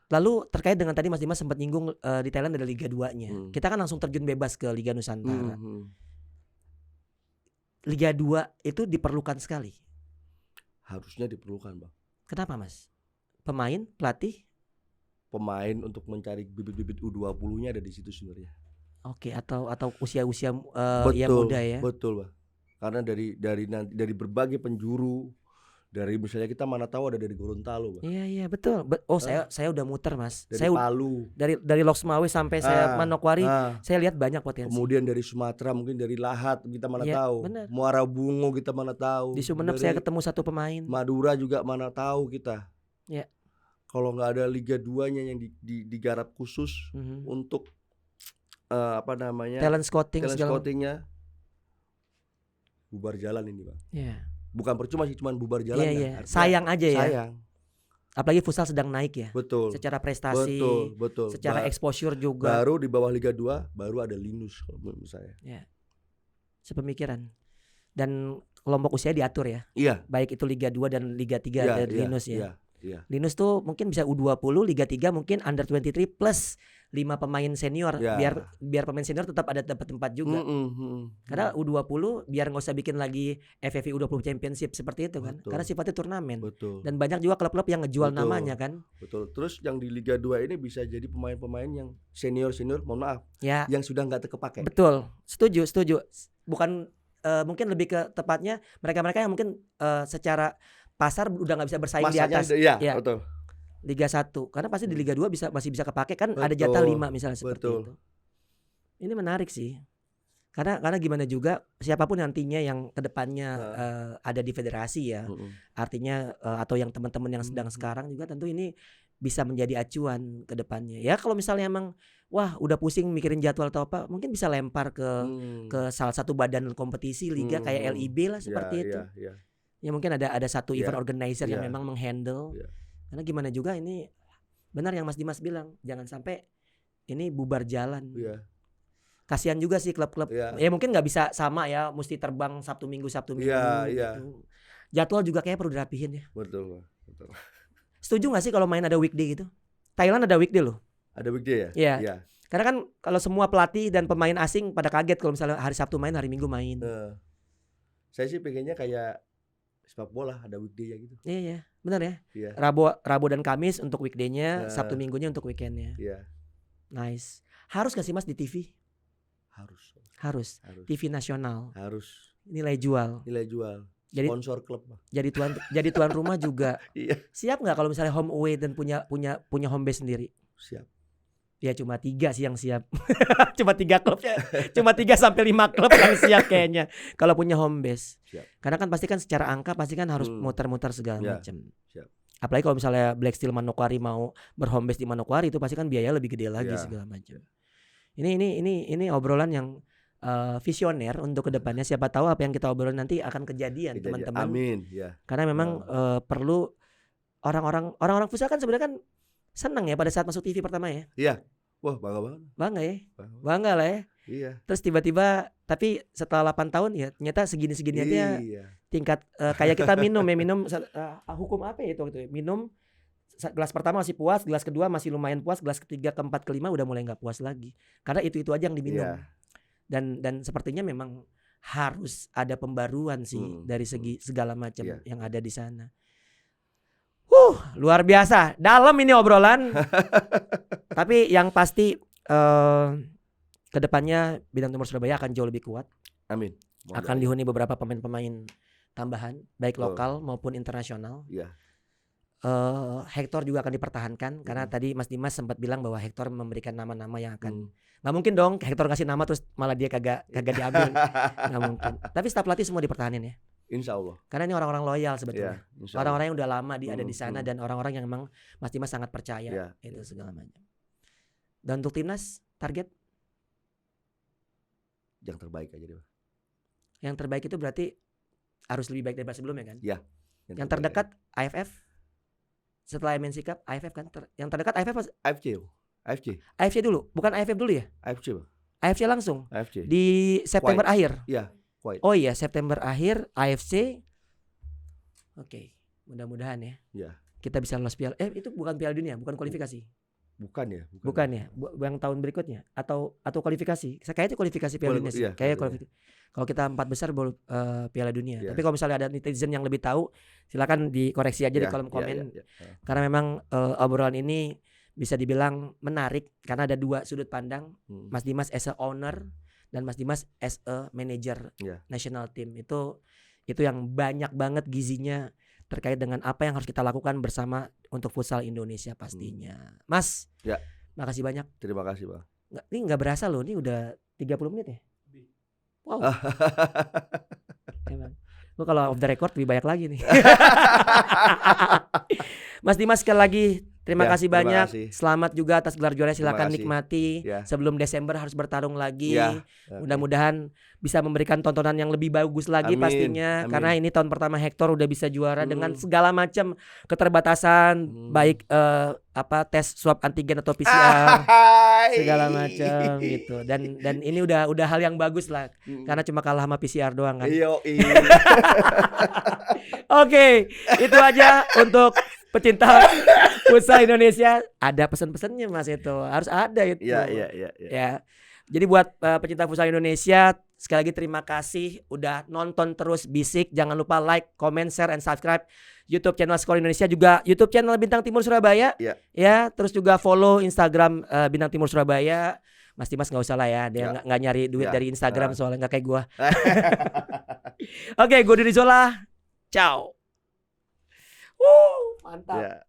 Lalu terkait dengan tadi Mas Dimas sempat nyinggung di Thailand ada Liga 2-nya. Kita kan langsung terjun bebas ke Liga Nusantara. Liga 2 itu diperlukan sekali. Harusnya diperlukan, Bang. Kenapa, Mas? Pemain, pelatih? Pemain untuk mencari bibit-bibit U20-nya ada di situ sebenarnya. Oke, atau usia-usia yang muda ya. Betul, Bang. Karena dari berbagai penjuru, dari misalnya kita mana tahu ada dari Gorontalo, Bang. Iya, betul. Saya udah muter, Mas. Dari saya Palu. Dari Loksmawe sampai saya Manokwari, saya lihat banyak potensi. Kemudian dari Sumatera, mungkin dari Lahat kita mana tahu. Bener. Muara Bungo kita mana tahu. Di Sumeneb saya ketemu satu pemain. Madura juga mana tahu kita. Ya. Kalau nggak ada Liga 2-nya yang digarap khusus untuk talent scoutingnya, bubar jalan ini, Bang. Iya. Bukan percuma sih, cuman bubar jalan. Iya. Sayang aja ya. Sayang. Apalagi futsal sedang naik ya. Betul. Secara prestasi. Betul. Secara exposure juga. Baru di bawah Liga 2 baru ada Linus kalau menurut saya. Ya. Sepemikiran. Dan kelompok usia diatur ya. Iya. Baik itu Liga 2 dan Liga 3 dari Linus ya. Iya. Linus tuh mungkin bisa U20, Liga 3 mungkin under 23 plus 5 pemain senior, biar pemain senior tetap ada dapat tempat juga. Karena U20 biar nggak usah bikin lagi FFV U20 Championship seperti itu kan. Betul. Karena sifatnya turnamen. Betul. Dan banyak juga klub-klub yang ngejual namanya kan. Betul. Terus yang di Liga 2 ini bisa jadi pemain-pemain yang senior, mohon maaf, yang sudah nggak terkepakai. Betul. Setuju. Bukan mungkin lebih ke tepatnya mereka yang mungkin secara pasar udah nggak bisa bersaing di atas. Iya, betul. Liga 1 karena pasti di Liga 2 masih bisa kepake kan. Betul. Ada jatah 5 misalnya seperti itu. Ini menarik sih. Karena gimana juga siapapun nantinya yang kedepannya ada di federasi ya. Artinya atau yang teman-teman yang sedang sekarang juga tentu ini bisa menjadi acuan ke depannya. Ya kalau misalnya emang udah pusing mikirin jadwal atau apa, mungkin bisa lempar ke salah satu badan kompetisi liga kayak LIB lah seperti itu. Ya mungkin ada satu event organizer yang memang menghandle. Karena gimana juga ini benar yang Mas Dimas bilang, jangan sampai ini bubar jalan. Kasihan juga sih klub-klub. Ya mungkin nggak bisa sama ya, mesti terbang Sabtu Minggu gitu. Jadwal juga kayaknya perlu dirapihin ya. Betul. Setuju nggak sih kalau main ada weekday gitu? Thailand ada weekday loh. Ada weekday ya? Iya. Karena kan kalau semua pelatih dan pemain asing pada kaget kalau misalnya hari Sabtu main, hari Minggu main. Saya sih pengennya kayak sepak bola ada weekday ya gitu. Iya, benar ya. Iya. Rabu dan Kamis untuk weekday-nya, Sabtu Minggunya untuk weekend-nya. Iya. Nice. Harus gak sih Mas di TV? Harus. TV nasional. Harus. Nilai jual. Jadi, sponsor klub. Jadi tuan rumah juga. Iya. Siap nggak kalau misalnya home away dan punya home base sendiri? Siap. Ya cuma 3 sih yang siap. Cuma 3 klub ya. Cuma 3 sampai 5 klub yang siap kayaknya kalau punya home base. Siap. Karena kan pasti kan secara angka pasti kan harus muter-muter segala macam. Siap. Apalagi kalau misalnya Black Steel Manokwari mau berhome base di Manokwari itu pasti kan biaya lebih gede lagi segala macam. Ini obrolan yang visioner untuk kedepannya. Siapa tahu apa yang kita obrolin nanti akan kejadian teman-teman. Amin. Ya. Karena memang perlu orang-orang futsal kan sebenarnya kan senang ya pada saat masuk TV pertama ya. Iya. Wah, bangga banget. Bangga ya. Bangga lah ya. Iya. Terus tiba-tiba tapi setelah 8 tahun ya ternyata segini-segini aja tingkat kayak kita minum hukum apa ya itu waktu itu. Minum gelas pertama masih puas, gelas kedua masih lumayan puas, gelas ketiga, keempat, kelima udah mulai nggak puas lagi. Karena itu aja yang diminum. Dan sepertinya memang harus ada pembaruan sih dari segi segala macam yang ada di sana. Luar biasa. Dalam ini obrolan. Tapi yang pasti kedepannya Bintang Timur Surabaya akan jauh lebih kuat. Amin. Akan dihuni beberapa pemain-pemain tambahan, baik lokal maupun internasional. Iya. Hector juga akan dipertahankan karena tadi Mas Dimas sempat bilang bahwa Hector memberikan nama-nama yang akan nggak mungkin dong Hector kasih nama terus malah dia kagak diambil. Nggak mungkin. Tapi staf pelatih semua dipertahanin ya. Insya Allah. Karena ini orang-orang loyal sebetulnya. Orang-orang yang udah lama ada di sana dan orang-orang yang memang Mas Dimas sangat percaya itu segala macam. Dan untuk timnas target yang terbaik aja deh. Yang terbaik itu berarti harus lebih baik daripada sebelumnya kan? Iya. Yang terdekat AFF setelah MNC Cup AFF kan yang terdekat AFF AFC dulu, bukan AFF dulu ya? AFC, Bang. AFC langsung. AFC. Di September akhir. Iya, quite. Oh iya, September akhir AFC. Oke, mudah-mudahan ya. Iya. Kita bisa lolos Piala. Itu bukan Piala Dunia, bukan kualifikasi. Bukan ya? Bukan ya? Yang tahun berikutnya atau kualifikasi. Kayaknya itu kualifikasi Piala Dunia sih. Kayak kualifikasi. Kalau kita 4 besar baru Piala Dunia. Tapi kalau misalnya ada netizen yang lebih tahu, silakan dikoreksi aja di kolom komen. Karena memang obrolan ini bisa dibilang menarik karena ada dua sudut pandang. Mas Dimas as a owner dan Mas Dimas as a manager national team. Itu yang banyak banget gizinya terkait dengan apa yang harus kita lakukan bersama untuk futsal Indonesia pastinya. Mas, makasih banyak. Terima kasih, Bang. Ini nggak berasa loh, ini udah 30 menit ya. Wow. Emang. Gue kalau off the record lebih banyak lagi nih. Mas Dimas sekali lagi terima kasih banyak. Kasih. Selamat juga atas gelar juara, silakan nikmati. Sebelum Desember harus bertarung lagi. Mudah-mudahan bisa memberikan tontonan yang lebih bagus lagi pastinya. Karena ini tahun pertama Hector udah bisa juara dengan segala macam keterbatasan, baik tes swab antigen atau PCR segala macam gitu. Dan ini udah hal yang bagus lah. Karena cuma kalah sama PCR doang kan. Oke, itu aja untuk pecinta futsal Indonesia. Ada pesan-pesannya Mas itu. Harus ada itu. Ya. Jadi buat pecinta futsal Indonesia, sekali lagi terima kasih udah nonton terus Bisik. Jangan lupa like, comment, share, and subscribe YouTube channel Skor Indonesia, juga YouTube channel Bintang Timur Surabaya. Ya, terus juga follow Instagram Bintang Timur Surabaya. Mas Dimas nggak usah lah ya, dia nggak nyari duit dari Instagram soalnya nggak kayak gua. Oke, gue Diri Zola. Ciao. Mantap.